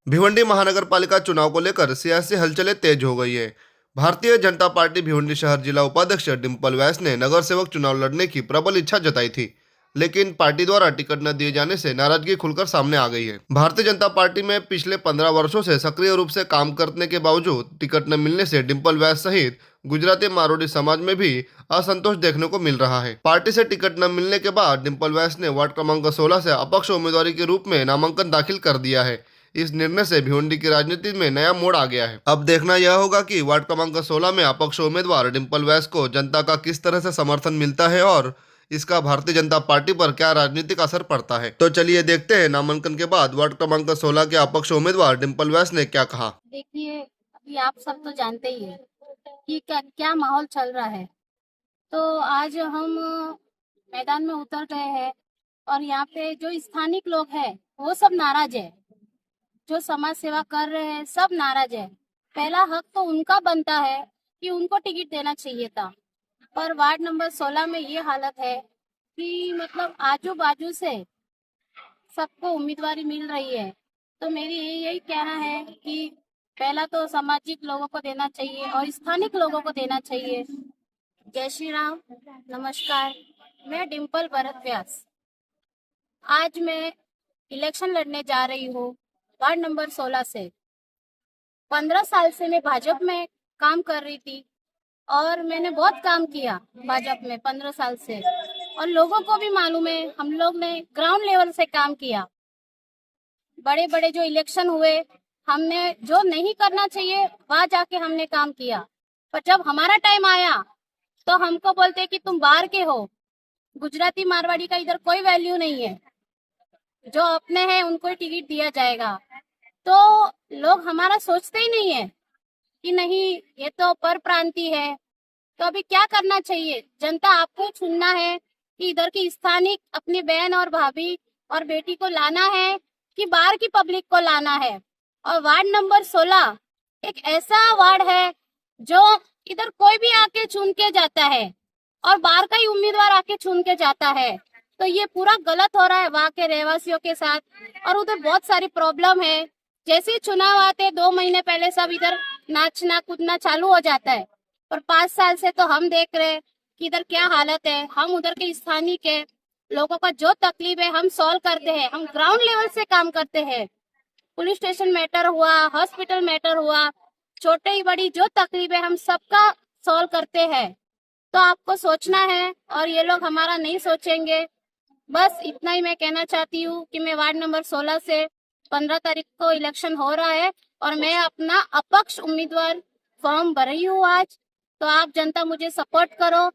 भिवंडी महानगर पालिका चुनाव को लेकर सियासी हलचलें तेज हो गई है। भारतीय जनता पार्टी भिवंडी शहर जिला उपाध्यक्ष डिम्पल वैस ने नगर सेवक चुनाव लड़ने की प्रबल इच्छा जताई थी, लेकिन पार्टी द्वारा टिकट न दिए जाने से नाराजगी खुलकर सामने आ गई है। भारतीय जनता पार्टी में पिछले 15 वर्षों से सक्रिय रूप से काम करने के बावजूद टिकट न मिलने से डिम्पल वैस सहित गुजराती मारवाड़ी समाज में भी असंतोष देखने को मिल रहा है। पार्टी से टिकट न मिलने के बाद डिम्पल वैस ने वार्ड क्रमांक 16 से अपक्ष उम्मीदवारी के रूप में नामांकन दाखिल कर दिया है। इस निर्णय से भिवंडी की राजनीति में नया मोड़ आ गया है। अब देखना यह होगा कि वार्ड क्रमांक 16 में अपक्ष उम्मीदवार डिम्पल वैस को जनता का किस तरह से समर्थन मिलता है और इसका भारतीय जनता पार्टी पर क्या राजनीतिक असर पड़ता है। तो चलिए देखते हैं नामांकन के बाद वार्ड क्रमांक 16 के अपक्ष उम्मीदवार डिम्पल वैस ने क्या कहा। देखिए, अभी आप सब तो जानते ही हैं कि क्या क्या माहौल चल रहा है। तो आज हम मैदान में उतर गए हैं और यहाँ पे जो स्थानिक लोग हैं वो सब नाराज है। जो समाज सेवा कर रहे हैं सब नाराज है। पहला हक तो उनका बनता है कि उनको टिकट देना चाहिए था, पर वार्ड नंबर 16 में ये हालत है कि मतलब आजू बाजू से सबको उम्मीदवारी मिल रही है। तो मेरी यही कहना है कि पहला तो सामाजिक लोगों को देना चाहिए और स्थानिक लोगों को देना चाहिए। जय श्री राम, नमस्कार। मैं डिम्पल भरत व्यास। आज मैं इलेक्शन लड़ने जा रही हूँ वार्ड नंबर 16 से। 15 साल से मैं भाजपा में काम कर रही थी और मैंने बहुत काम किया भाजपा में 15 साल से, और लोगों को भी मालूम है हम लोग ने ग्राउंड लेवल से काम किया। बड़े बड़े जो इलेक्शन हुए, हमने जो नहीं करना चाहिए वहां जाके हमने काम किया, पर जब हमारा टाइम आया तो हमको बोलते कि तुम बाहर के हो, गुजराती मारवाड़ी का इधर कोई वैल्यू नहीं है, जो अपने हैं उनको ही टिकट दिया जाएगा। तो लोग हमारा सोचते ही नहीं है कि नहीं ये तो पर प्रांति है। तो अभी क्या करना चाहिए, जनता आपको चुनना है कि इधर की स्थानिक अपनी बहन और भाभी और बेटी को लाना है कि बाहर की पब्लिक को लाना है। और वार्ड नंबर 16 एक ऐसा वार्ड है जो इधर कोई भी आके चुन के जाता है और बाहर का ही उम्मीदवार आके चुन के जाता है। तो ये पूरा गलत हो रहा है वहाँ के रहवासियों के साथ, और उधर बहुत सारी प्रॉब्लम है। जैसे ही चुनाव आते 2 महीने पहले सब इधर नाचना कूदना चालू हो जाता है, और 5 साल से तो हम देख रहे हैं कि इधर क्या हालत है। हम उधर के स्थानीय के लोगों का जो तकलीफ है हम सॉल्व करते हैं, हम ग्राउंड लेवल से काम करते हैं। पुलिस स्टेशन मैटर हुआ, हॉस्पिटल मैटर हुआ, छोटे ही बड़ी जो तकलीफ है हम सबका सॉल्व करते हैं। तो आपको सोचना है और ये लोग हमारा नहीं सोचेंगे। बस इतना ही मैं कहना चाहती हूँ कि मैं वार्ड नंबर 16 से 15 तारीख को इलेक्शन हो रहा है और मैं अपना अपक्ष उम्मीदवार फॉर्म भर रही हूँ आज। तो आप जनता मुझे सपोर्ट करो,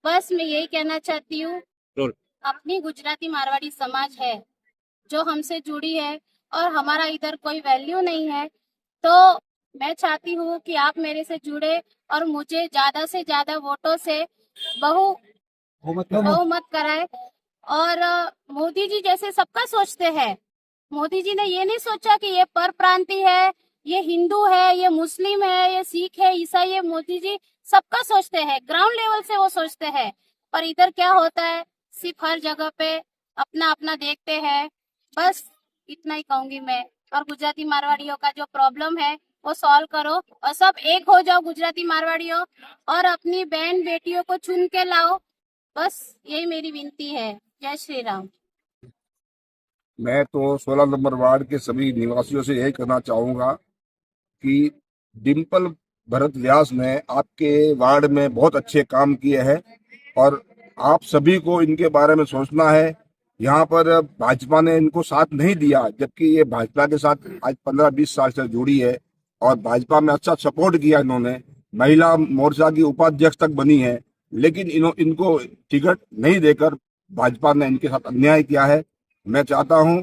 बस मैं यही कहना चाहती हूँ। अपनी गुजराती मारवाड़ी समाज है जो हमसे जुड़ी है और हमारा इधर कोई वैल्यू नहीं है। तो मैं चाहती हूँ कि आप मेरे से जुड़े और मुझे ज्यादा से ज्यादा वोटों से बहुमत कराए। और मोदी जी जैसे सबका सोचते हैं। मोदी जी ने ये नहीं सोचा कि ये पर प्रांति है, ये हिंदू है, ये मुस्लिम है, ये सिख है, ईसाई है। मोदी जी सबका सोचते हैं, ग्राउंड लेवल से वो सोचते हैं। पर इधर क्या होता है, सिर्फ हर जगह पे अपना अपना देखते हैं। बस इतना ही कहूंगी मैं। और गुजराती मारवाड़ियों का जो प्रॉब्लम है वो सॉल्व करो और सब एक हो जाओ गुजराती मारवाड़ियों, और अपनी बहन बेटियों को चुन के लाओ। बस यही मेरी विनती है। जय श्री राम। मैं तो 16 नंबर वार्ड के सभी निवासियों से यही कहना चाहूंगा कि डिम्पल भरत व्यास ने आपके वार्ड में बहुत अच्छे काम किए हैं और आप सभी को इनके बारे में सोचना है। यहाँ पर भाजपा ने इनको साथ नहीं दिया, जबकि ये भाजपा के साथ आज 15-20 साल से जुड़ी है और भाजपा में अच्छा सपोर्ट किया इन्होंने। महिला मोर्चा की उपाध्यक्ष तक बनी है, लेकिन इनको टिकट नहीं देकर भाजपा ने इनके साथ अन्याय किया है। मैं चाहता हूँ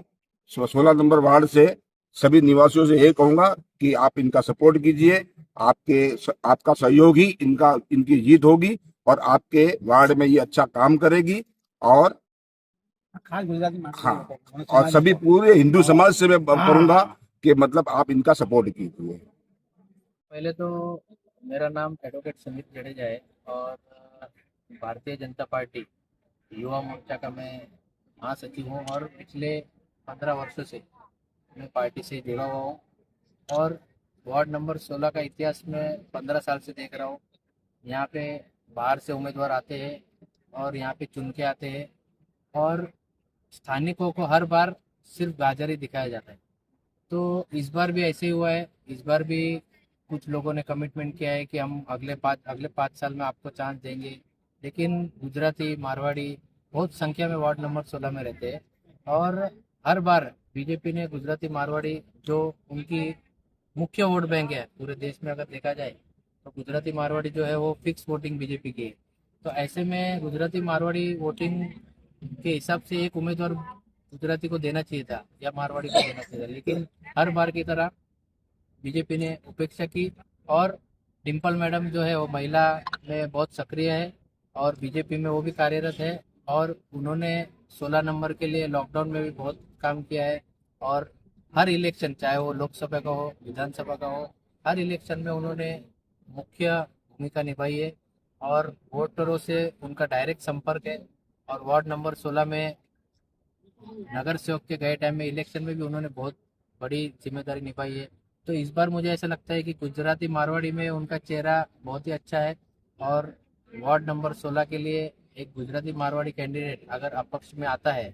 16 नंबर वार्ड से सभी निवासियों से ये कहूंगा कि आप इनका सपोर्ट कीजिए। आपका सहयोग ही इनकी जीत होगी और आपके वार्ड में ये अच्छा काम करेगी। और हाँ, और सभी पूरे हिंदू समाज से मैं करूंगा कि मतलब आप इनका सपोर्ट कीजिए। पहले तो मेरा नाम एडवोकेट सुमित जडेजा है और भारतीय जनता पार्टी युवा मोर्चा का मैं महासचिव हूँ और पिछले 15 वर्षों से मैं पार्टी से जुड़ा हुआ हूँ और वार्ड नंबर 16 का इतिहास में 15 साल से देख रहा हूँ। यहाँ पे बाहर से उम्मीदवार आते हैं और यहाँ पे चुन के आते हैं और स्थानिकों को हर बार सिर्फ गाजर ही दिखाया जाता है। तो इस बार भी ऐसे ही हुआ है। इस बार भी कुछ लोगों ने कमिटमेंट किया है कि हम अगले 5 साल में आपको चांस देंगे, लेकिन गुजराती मारवाड़ी बहुत संख्या में वार्ड नंबर 16 में रहते हैं और हर बार बीजेपी ने गुजराती मारवाड़ी जो उनकी मुख्य वोट बैंक है पूरे देश में अगर देखा जाए तो गुजराती मारवाड़ी जो है वो फिक्स वोटिंग बीजेपी की है। तो ऐसे में गुजराती मारवाड़ी वोटिंग के हिसाब से एक उम्मीदवार गुजराती को देना चाहिए था या मारवाड़ी को देना चाहिए था, लेकिन हर बार की तरह बीजेपी ने उपेक्षा की और डिम्पल मैडम जो है वो महिला में बहुत सक्रिय है और बीजेपी में वो भी कार्यरत है और उन्होंने 16 नंबर के लिए लॉकडाउन में भी बहुत काम किया है और हर इलेक्शन चाहे वो लोकसभा का हो विधानसभा का हो हर इलेक्शन में उन्होंने मुख्य भूमिका निभाई है और वोटरों से उनका डायरेक्ट संपर्क है और वार्ड नंबर 16 में नगर सेवक के गए टाइम में इलेक्शन में भी उन्होंने बहुत बड़ी जिम्मेदारी निभाई है। तो इस बार मुझे ऐसा लगता है कि गुजराती मारवाड़ी में उनका चेहरा बहुत ही अच्छा है और वार्ड नंबर 16 के लिए एक गुजराती मारवाड़ी कैंडिडेट अगर अपक्ष में आता है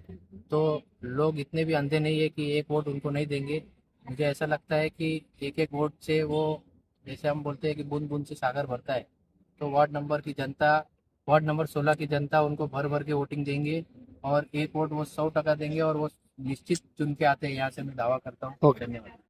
तो लोग इतने भी अंधे नहीं है कि एक वोट उनको नहीं देंगे। मुझे ऐसा लगता है कि एक एक वोट से वो जैसे हम बोलते हैं कि बूंद बूंद से सागर भरता है, तो वार्ड नंबर 16 की जनता उनको भर भर के वोटिंग देंगे और एक वोट वो 100% देंगे और वो निश्चित चुन के आते हैं। यहाँ से मैं दावा करता हूँ। ओके। धन्यवाद।